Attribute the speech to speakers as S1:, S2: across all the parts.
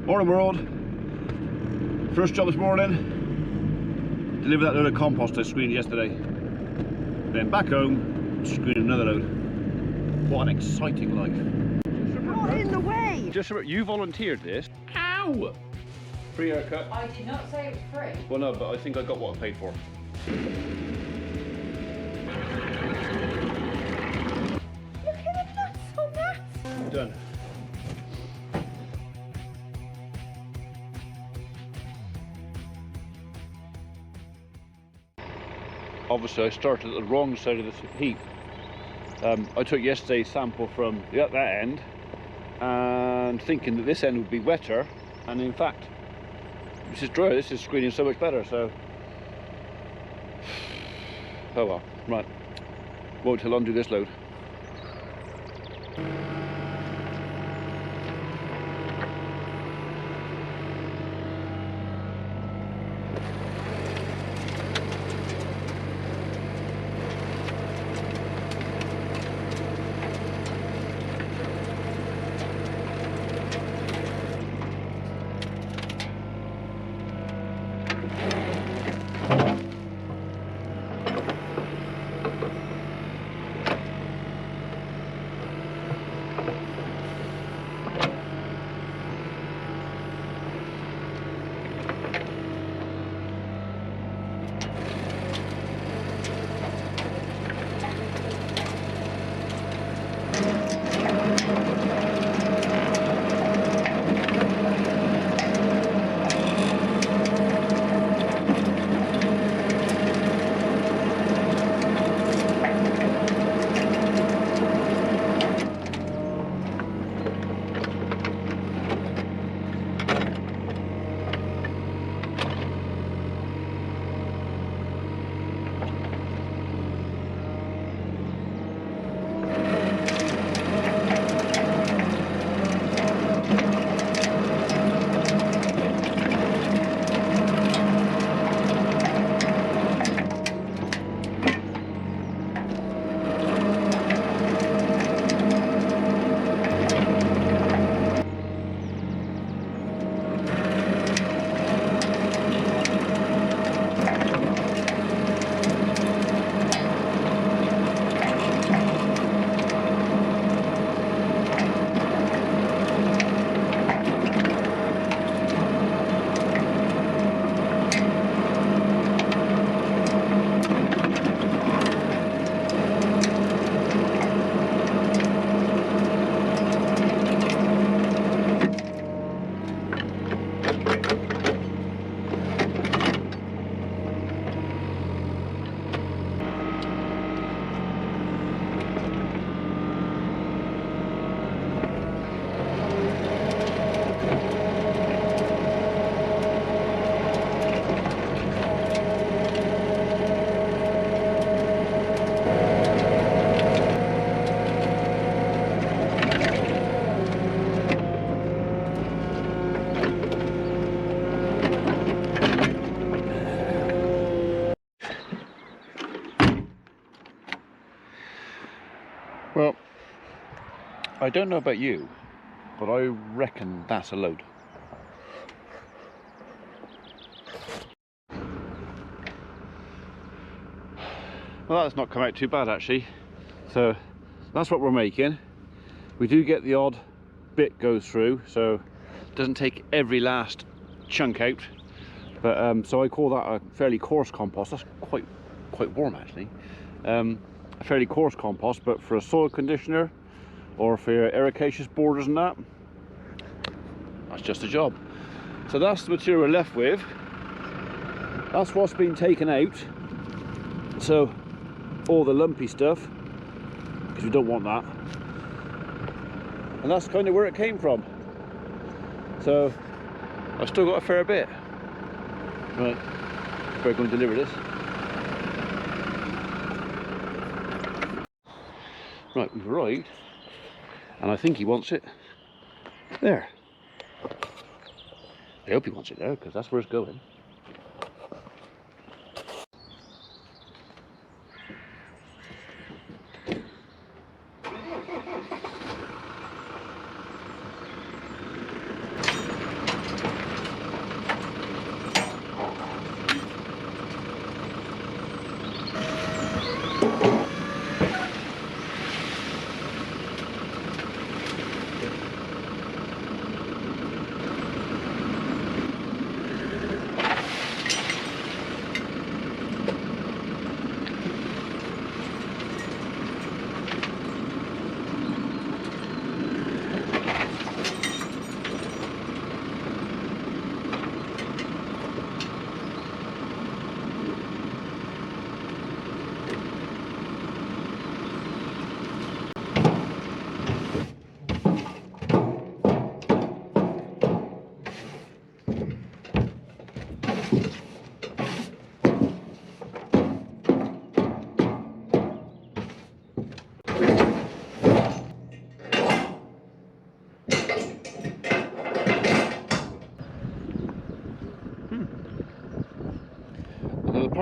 S1: Morning world. First job this morning. Delivered that load of compost I screened yesterday. Then back home, screened another load. What an exciting life.
S2: Not in the way!
S1: Just remember, you volunteered this. Ow! Free haircut.
S2: I did not say it was free.
S1: Well no, but I think I got what I paid for.
S2: Look at the nuts on that!
S1: Done. Obviously I started at the wrong side of the heap. I took yesterday's sample from that end and thinking that this end would be wetter, and in fact this is drier. This is screening so much better, so oh well. Right, won't till undo this load. Well, I don't know about you, but I reckon that's a load. Well, that's not come out too bad actually. So that's what we're making. We do get the odd bit goes through, so it doesn't take every last chunk out. But so I call that a fairly coarse compost. That's quite warm actually. A fairly coarse compost, but for a soil conditioner or for your ericaceous borders and that, that's just a job. So that's the material we're left with. That's what's been taken out. So all the lumpy stuff, because we don't want that. And that's kind of where it came from. So I've still got a fair bit. Right, we're going to deliver this. Right, we've arrived, and I think he wants it there. I hope he wants it there, because that's where it's going.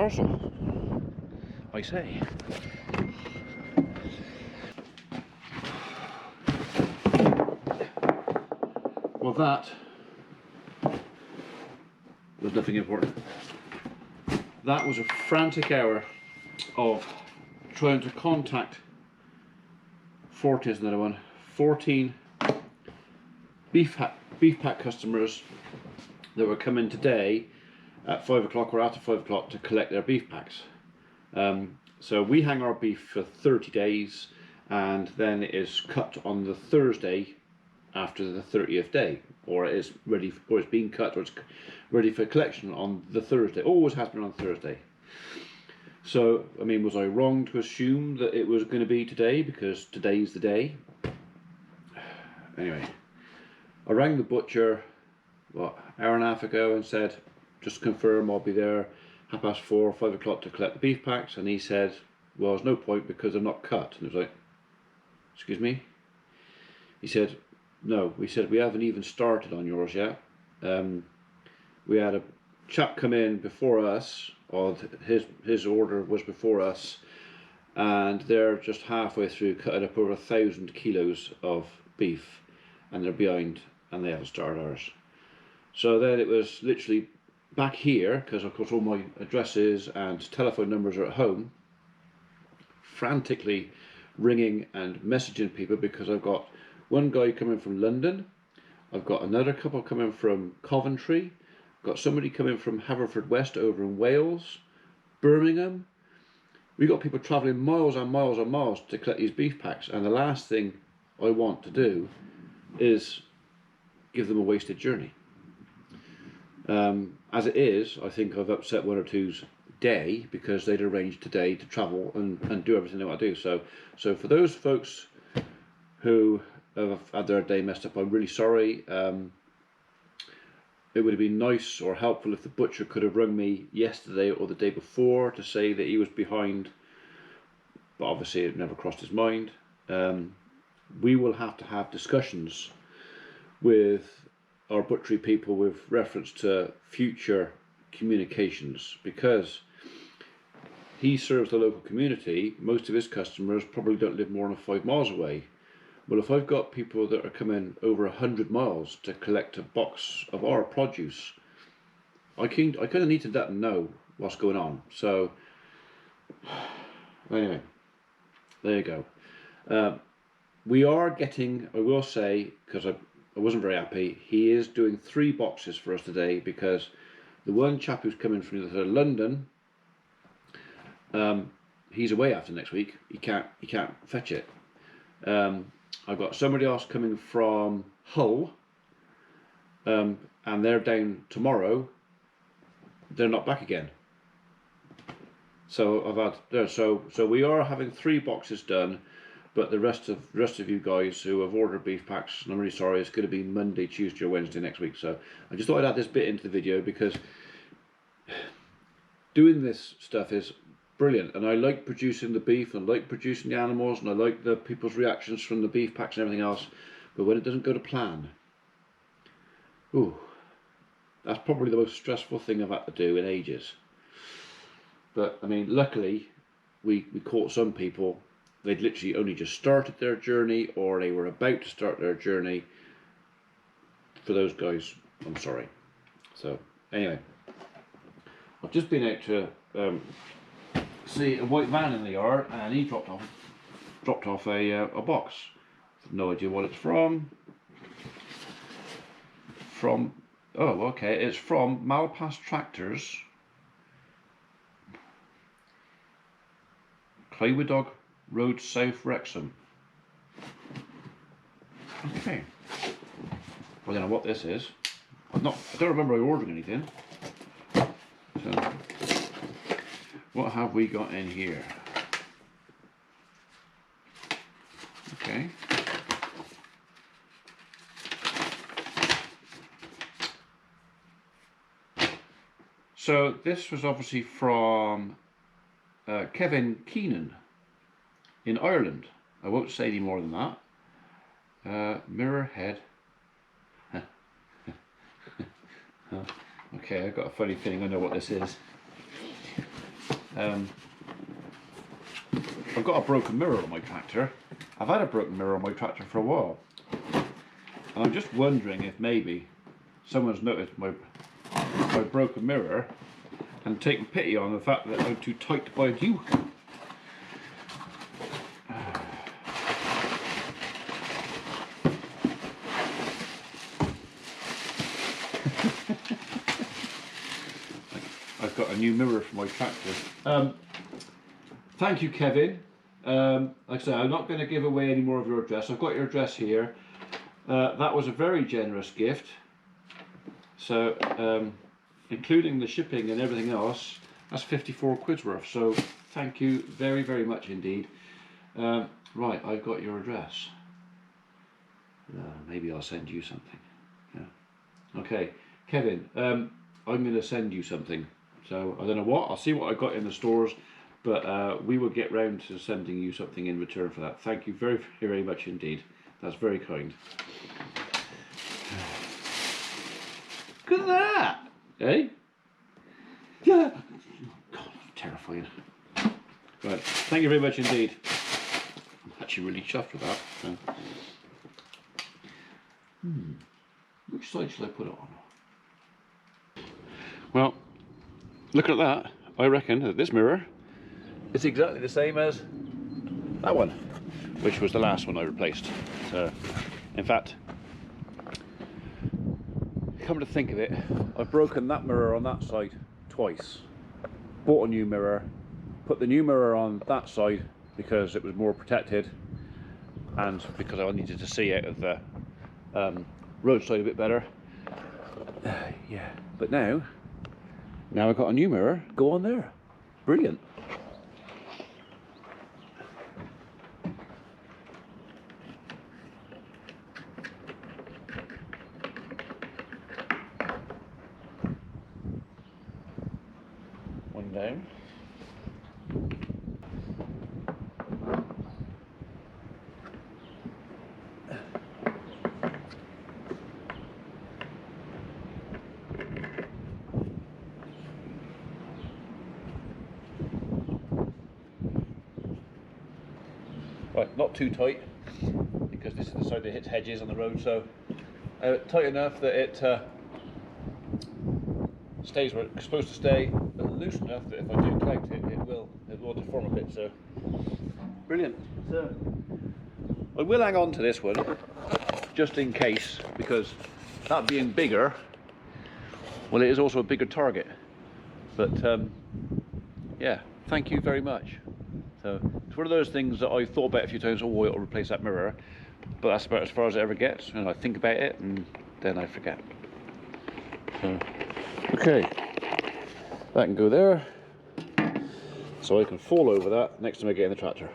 S1: parcel, I say. Well, that was nothing important. That was a frantic hour of trying to contact 40 is another one, 14 beef pack customers that were coming today at 5 o'clock or after 5 o'clock to collect their beef packs. So we hang our beef for 30 days and then it is cut on the Thursday after the 30th day, or it is ready, or it's being cut, or it's ready for collection on the Thursday. Always has been on Thursday. So, I mean, was I wrong to assume that it was going to be today, because today's the day? Anyway, I rang the butcher, what, hour and a half ago and said, just confirm I'll be there 4:30 or 5 o'clock to collect the beef packs, and he said, well, there's no point because they're not cut. And it was like, excuse me? He said, no, we said we haven't even started on yours yet. We had a chap come in before us, or his order was before us, and they're just halfway through cutting up over 1,000 kilos of beef, and they're behind, and they haven't started ours. So then it was literally back here, because of course all my addresses and telephone numbers are at home, frantically ringing and messaging people, because I've got one guy coming from London, I've got another couple coming from Coventry, I've got somebody coming from Haverfordwest over in Wales, Birmingham. We've got people travelling miles and miles and miles to collect these beef packs, and the last thing I want to do is give them a wasted journey. As it is, I think I've upset one or two's day, because they'd arranged today to travel and do everything they want to do. So for those folks who have had their day messed up, I'm really sorry. It would have been nice or helpful if the butcher could have rung me yesterday or the day before to say that he was behind, but obviously it never crossed his mind. We will have to have discussions with our butchery people with reference to future communications, because he serves the local community. Most of his customers probably don't live more than 5 miles away. Well, if I've got people that are coming over 100 miles to collect a box of our produce, I kind of need to let them know what's going on. So anyway, there you go. We are getting, I will say, because I wasn't very happy, he is doing 3 boxes for us today, because the one chap who's coming from London, he's away after next week. He can't fetch it. I've got somebody else coming from Hull, and they're down tomorrow. They're not back again. So so we are having 3 boxes done, but the rest of you guys who have ordered beef packs, and I'm really sorry, it's going to be Monday, Tuesday or Wednesday next week. So I just thought I'd add this bit into the video, because doing this stuff is brilliant, and I like producing the beef, and I like producing the animals, and I like the people's reactions from the beef packs and everything else, but when it doesn't go to plan, ooh, that's probably the most stressful thing I've had to do in ages. But I mean, luckily we caught some people, they'd literally only just started their journey, or they were about to start their journey. For those guys, I'm sorry. So anyway, I've just been out to see a white van in the yard, and he dropped off a box. No idea what it's from. Oh, okay, it's from Malpass Tractors, Clywydog Road, South Wrexham. Okay, I don't know what this is. I don't remember ordering anything. So what have we got in here? Okay. So this was obviously from Kevin Keenan in Ireland. I won't say any more than that. Mirror head. Okay, I've got a funny feeling I know what this is. I've got a broken mirror on my tractor. I've had a broken mirror on my tractor for a while. And I'm just wondering if maybe someone's noticed my broken mirror and taken pity on the fact that I'm too tight to buy a new one. I've got a new mirror for my tractor. Thank you, Kevin. Like I say, I'm not going to give away any more of your address. I've got your address here. That was a very generous gift. So, including the shipping and everything else, that's 54 quid's worth. So, thank you very, very much indeed. Right, I've got your address. Maybe I'll send you something. Yeah. Okay, Kevin, I'm going to send you something. So, I don't know what. I'll see what I got in the stores. But we will get round to sending you something in return for that. Thank you very, very much indeed. That's very kind. Look at that! Eh? Yeah! God, terrifying. Right, thank you very much indeed. I'm actually really chuffed with that. So. Which side shall I put it on? Well, look at that. I reckon that this mirror it's exactly the same as that one, which was the last one I replaced. So, in fact, come to think of it, I've broken that mirror on that side twice. Bought a new mirror, put the new mirror on that side because it was more protected and because I needed to see out of the roadside a bit better. Yeah, but now I've got a new mirror, go on there. Brilliant. One down. Right, not too tight because this is the side that hits hedges on the road, so tight enough that it stays where it's supposed to stay, but loose enough that if I do clout it, it will deform a bit. So brilliant. So I will hang on to this one just in case, because that being bigger, well, it is also a bigger target. But yeah, thank you very much. So it's one of those things that I've thought about a few times. Oh, I'll replace that mirror, but that's about as far as it ever gets. And I think about it, and then I forget. So, okay, that can go there, so I can fall over that next time I get in the tractor.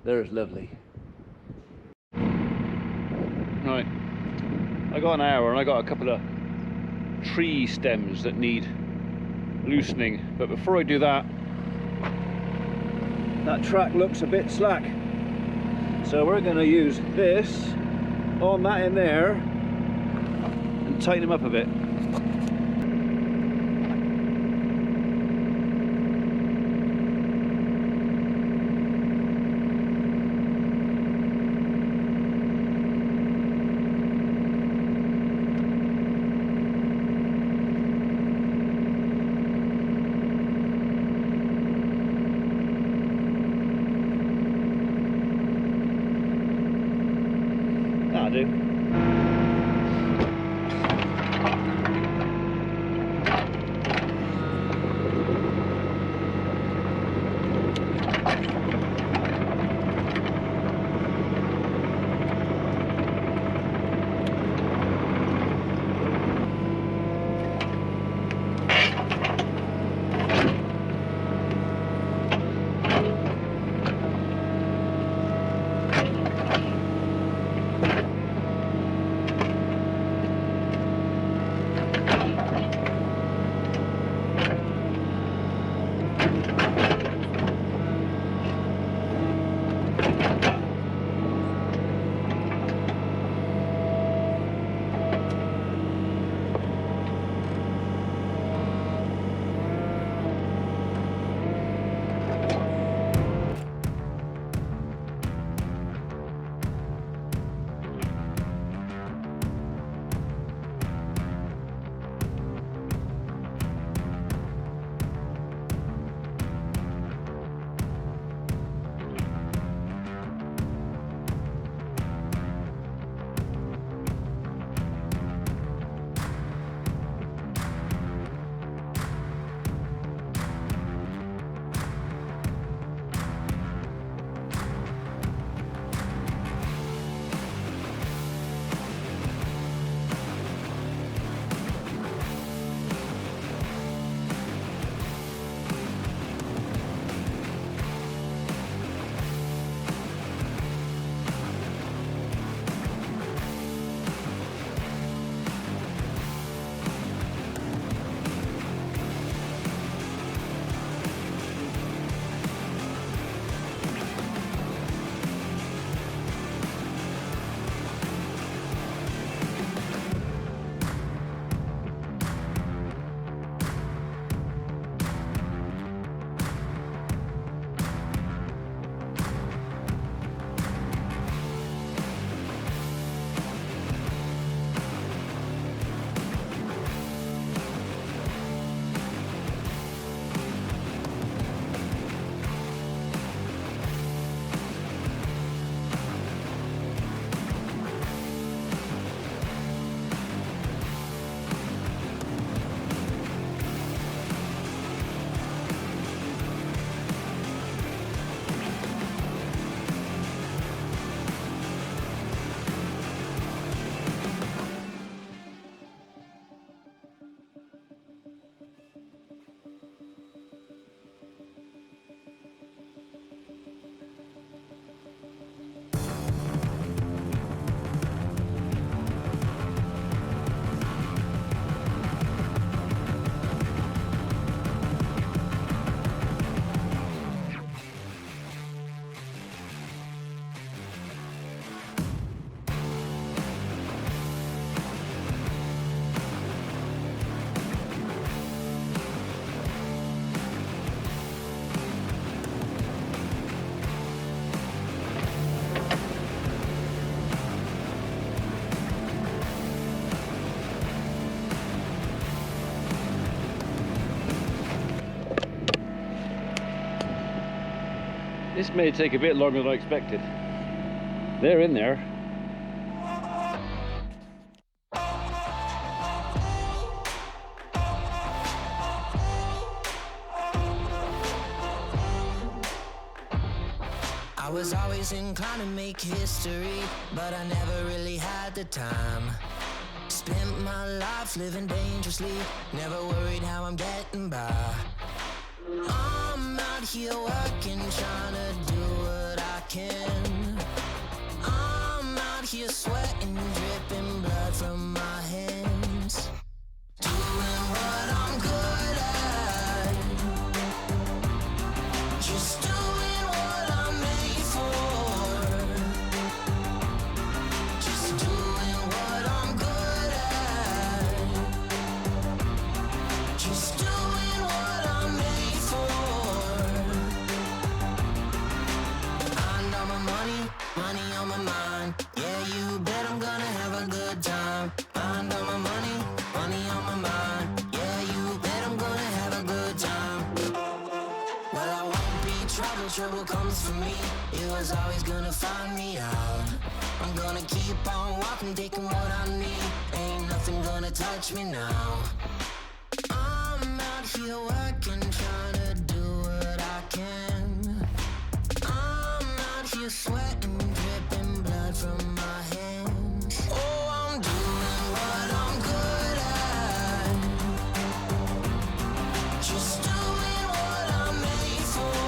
S1: There's lovely. Right. I got an hour and I got a couple of tree stems that need loosening, but before I do that, that track looks a bit slack, so we're going to use this on that in there and tighten them up a bit. That'll do. This may take a bit longer than I expected. They're in there.
S3: I was always inclined to make history, but I never really had the time. Spent my life living dangerously, never worried how I'm getting by. I'm out here working, trying to do what I can. I'm out here sweating, dripping blood from my hands. Doing what I'm good at. Just doing what I'm made for. Just doing what I'm good at. Just doing what I'm made for. I know my money on my mind. Yeah, you bet I'm gonna have a good time. I know my money on my mind. Yeah, you bet I'm gonna have a good time. Well, I won't be trouble comes for me. It was always gonna find me out. I'm gonna keep on walking, taking what I need. Ain't nothing gonna touch me now. I'm out here working, trying to do what I can. I'm out here sweating, dripping blood from my hands. Oh, I'm doing what I'm good at. Just doing what I'm made for.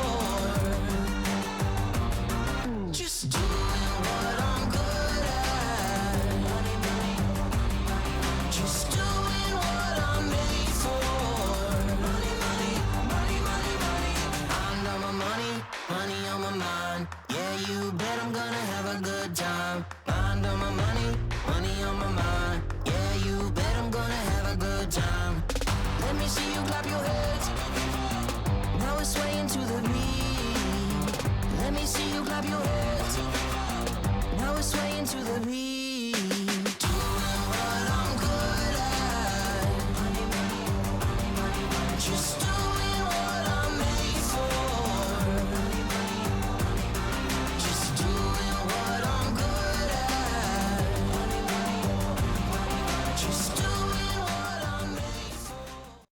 S3: Just doing what I'm good at. Just doing what I'm made for. I know my money on my mind. Yeah, you bet I'm gonna have a good time. I know my money on my mind. Yeah, you bet I'm gonna have a good time. Let me see you clap your hands. Now we're swaying to the beat. Let me see you clap your hands. Now we're swaying to the beat.